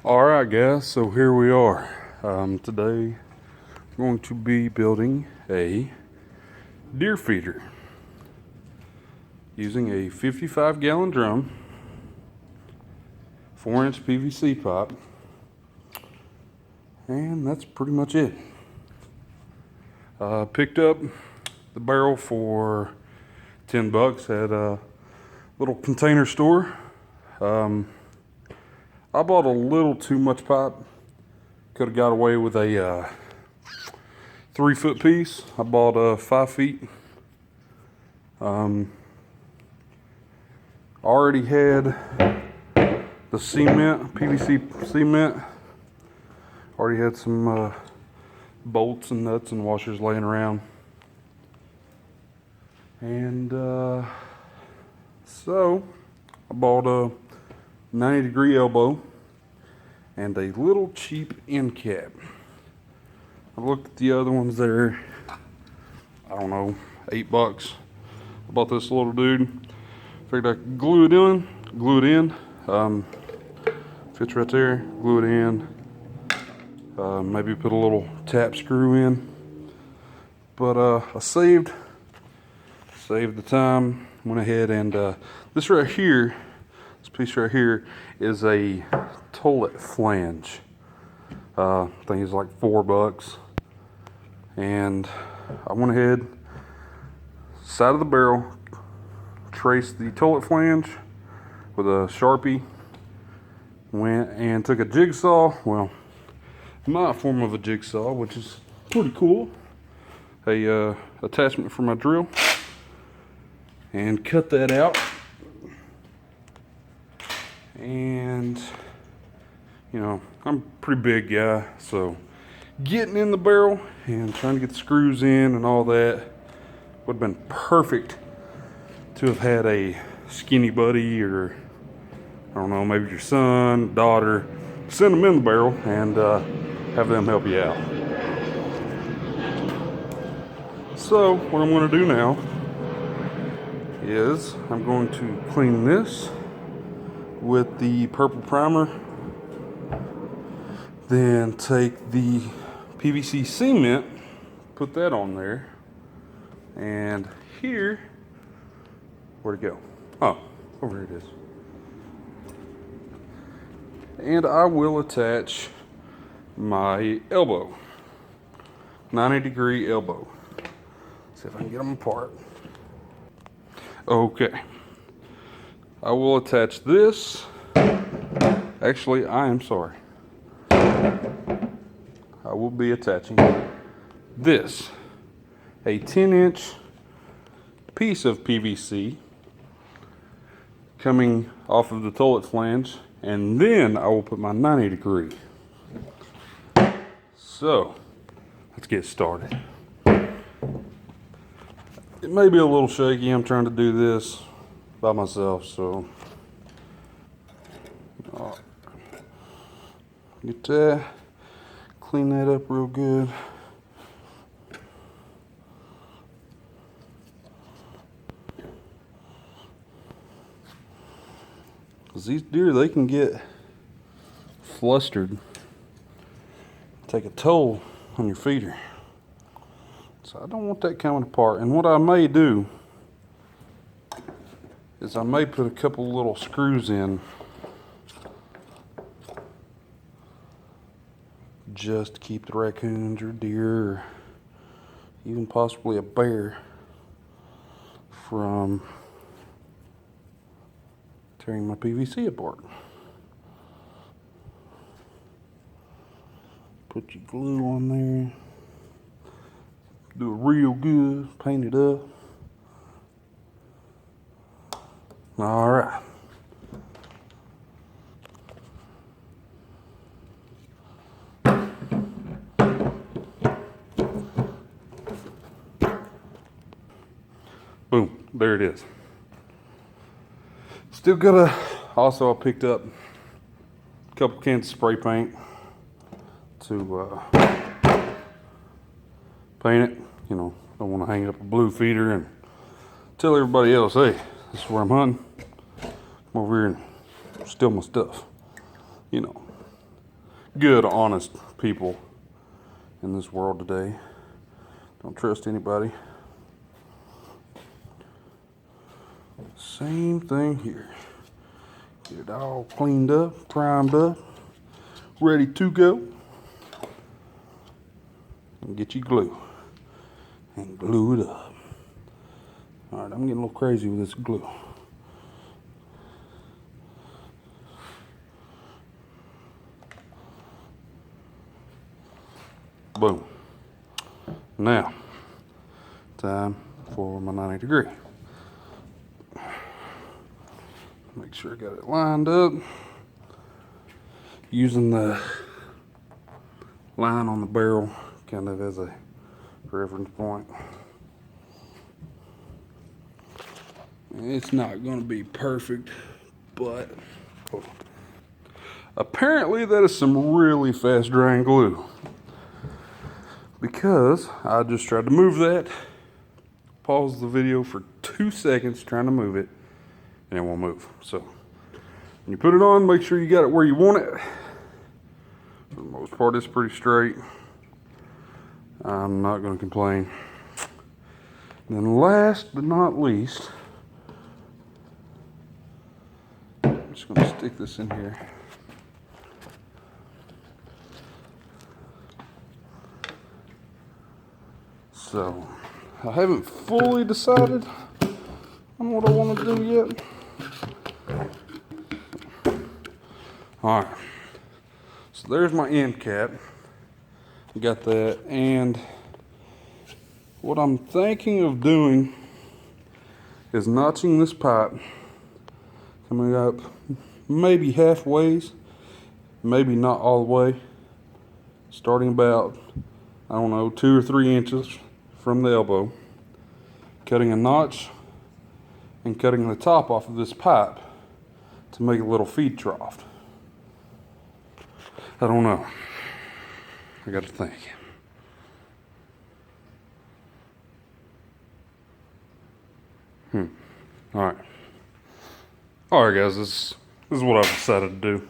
Alright guys, so here we are. Today we're going to be building a deer feeder using a 55-gallon drum, 4-inch PVC pipe, and that's pretty much it. Picked up the barrel for $10 at a little container store. I bought a little too much pipe. Could have got away with a 3-foot piece. I bought 5 feet. Already had the cement, PVC cement. Already had some bolts and nuts and washers laying around. And so I bought a 90-degree elbow and a little cheap end cap. I looked at the other ones there. I don't know, $8. I bought this little dude. Figured I could glue it in. Fits right there. Glue it in. Maybe put a little tap screw in. But I saved the time. Went ahead and this right here. This piece right here is a toilet flange. I think it's like $4. And I went ahead, side of the barrel, traced the toilet flange with a Sharpie. Went and took a jigsaw, well, my form of a jigsaw, which is pretty cool. A attachment for my drill. And cut that out. And, you know, I'm a pretty big guy, so getting in the barrel and trying to get the screws in and all that would have been perfect to have had a skinny buddy or, I don't know, maybe your son, daughter, send them in the barrel and have them help you out. So what I'm going to do now is I'm going to clean this with the purple primer, then take the PVC cement, put that on there, and here, where'd it go? Oh, over here it is. And I will attach my elbow, 90-degree elbow. See if I can get them apart. Okay. I will attach this. Actually, I am sorry. I will be attaching this, a 10-inch piece of PVC coming off of the toilet flange, and then I will put my 90-degree. So, let's get started. It may be a little shaky. I'm trying to do this by myself, so get that, clean that up real good. Because these deer, they can get flustered, take a toll on your feeder. So I don't want that coming apart. And what I may do is I may put a couple little screws in just to keep the raccoons or deer or even possibly a bear from tearing my PVC apart. Put your glue on there. Do it real good. Paint it up. All right. Boom, there it is. Still gotta, also I picked up a couple cans of spray paint to paint it. You know, don't want to hang up a blue feeder and tell everybody else, hey, this is where I'm hunting. Come over here and steal my stuff. You know. good, honest people in this world today. Don't trust anybody. Same thing here. Get it all cleaned up, primed up, ready to go. And get you glue. And glue it up. Alright, I'm getting a little crazy with this glue. Boom. Now, time for my 90 degree. Make sure I got it lined up. Using the line on the barrel kind of as a reference point. It's not going to be perfect, but apparently that is some really fast drying glue. Because I just tried to move that, pause the video for 2 seconds trying to move it, and it won't move. So when you put it on, make sure you got it where you want it. For the most part, it's pretty straight. I'm not going to complain. And then last but not least, I'm just going to stick this in here. So, I haven't fully decided on what I want to do yet. Alright, so there's my end cap. Got that, and what I'm thinking of doing is notching this pipe, coming up maybe halfway, maybe not all the way, starting about, I don't know, 2 or 3 inches from the elbow, cutting a notch and cutting the top off of this pipe to make a little feed trough. I don't know. I got to think. Alright. Alright guys, this is what I've decided to do.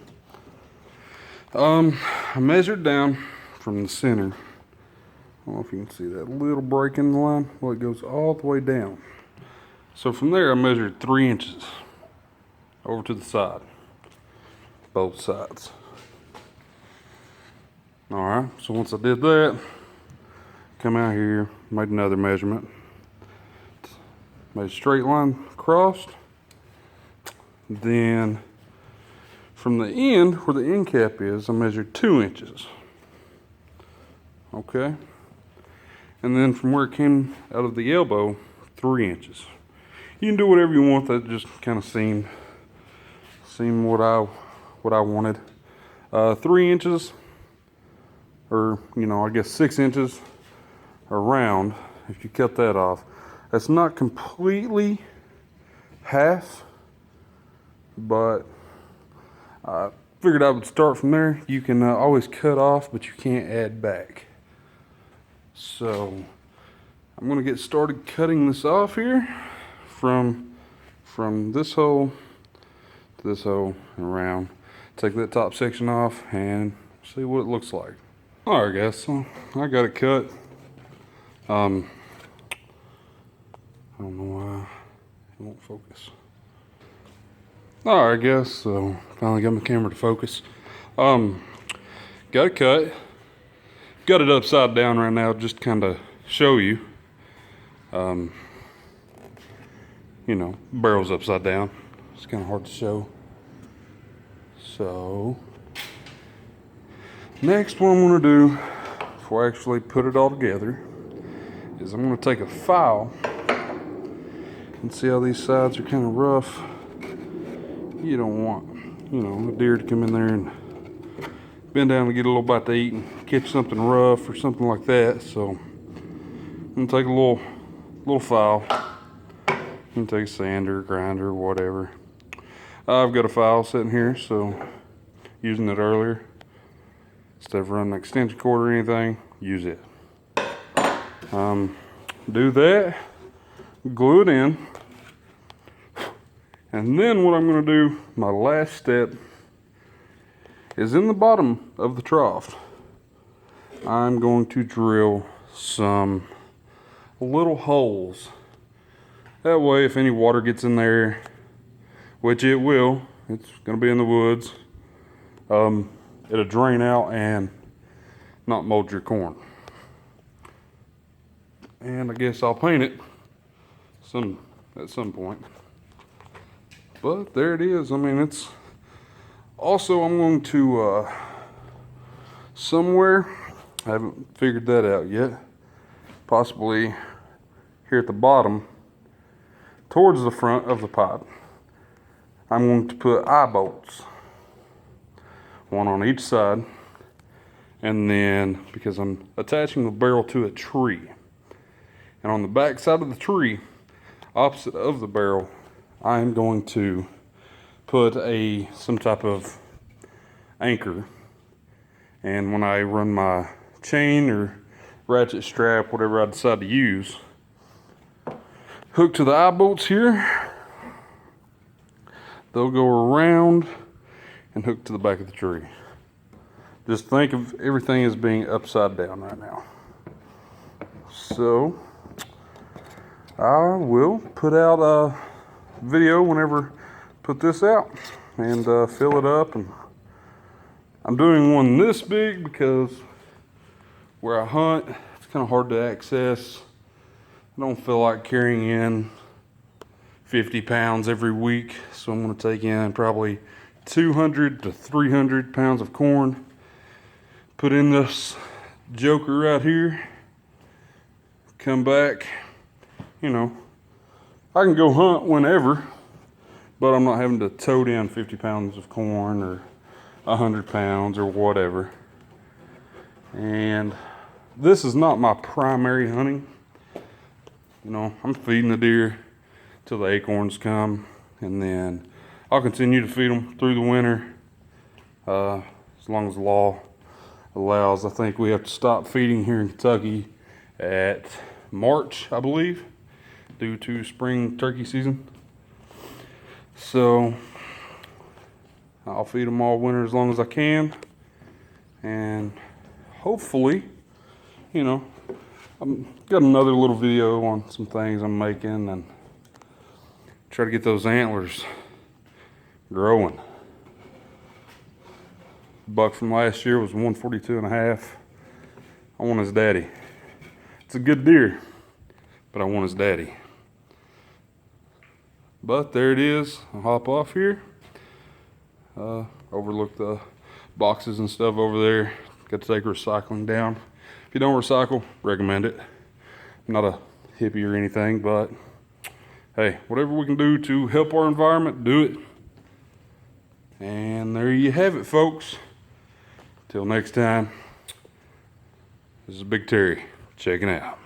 I measured down from the center. I don't know if you can see that little break in the line. Well, it goes all the way down. So from there I measured 3 inches over to the side. Both sides. Alright, so once I did that, come out here, made another measurement. Made a straight line across. Then from the end, where the end cap is, I measured 2 inches. Okay? And then from where it came out of the elbow, 3 inches. You can do whatever you want. That just kind of seemed what I wanted. 3 inches, or I guess 6 inches around. If you cut that off, that's not completely half, but I figured I would start from there. You can always cut off, but you can't add back. So I'm going to get started cutting this off here from this hole to this hole and around. Take that top section off and see what it looks like. Alright guys, so I got it cut. I don't know why it won't focus. Alright guys, so finally got my camera to focus. Got it cut. Got it upside down right now just to kind of show you. Barrel's upside down. It's kind of hard to show. So, next what I'm going to do before I actually put it all together is I'm going to take a file and see how these sides are kind of rough. You don't want, a deer to come in there and bend down to get a little bite to eat and catch something rough or something like that. So I'm going to take a little file. You can take a sander, grinder, whatever. I've got a file sitting here, so using it earlier. Instead of running an extension cord or anything, use it. Do that, glue it in, and then what I'm going to do, my last step, is in the bottom of the trough. I'm going to drill some little holes. That way, if any water gets in there, which it will, it's going to be in the woods, it'll drain out and not mold your corn. And I guess I'll paint it at some point. But there it is. I mean, it's also, I'm going to somewhere, I haven't figured that out yet, possibly here at the bottom towards the front of the pipe, I'm going to put eye bolts, one on each side, and then because I'm attaching the barrel to a tree, and on the back side of the tree, opposite of the barrel, I'm going to put some type of anchor. And when I run my chain or ratchet strap, whatever I decide to use, hook to the eye bolts here, they'll go around and hook to the back of the tree. Just think of everything as being upside down right now. So I will put out a video whenever I put this out and fill it up. And I'm doing one this big because where I hunt, it's kind of hard to access. I don't feel like carrying in 50 pounds every week, so I'm going to take in probably 200 to 300 pounds of corn, put in this joker right here, come back. You know, I can go hunt whenever, but I'm not having to tote in 50 pounds of corn or 100 pounds or whatever. And this is not my primary hunting. You know, I'm feeding the deer till the acorns come, and then I'll continue to feed them through the winter as long as the law allows. I think we have to stop feeding here in Kentucky at March, I believe, due to spring turkey season. So I'll feed them all winter as long as I can, and hopefully, you know, I've got another little video on some things I'm making and try to get those antlers growing. Buck from last year was 142 and a half. I want his daddy. It's a good deer, but I want his daddy. But there it is. I'll hop off here. Overlook the boxes and stuff over there. Got to take recycling down. If you don't recycle, recommend it. I'm not a hippie or anything, but hey, whatever we can do to help our environment, do it. And there you have it, folks. Till next time, this is Big Terry checking out.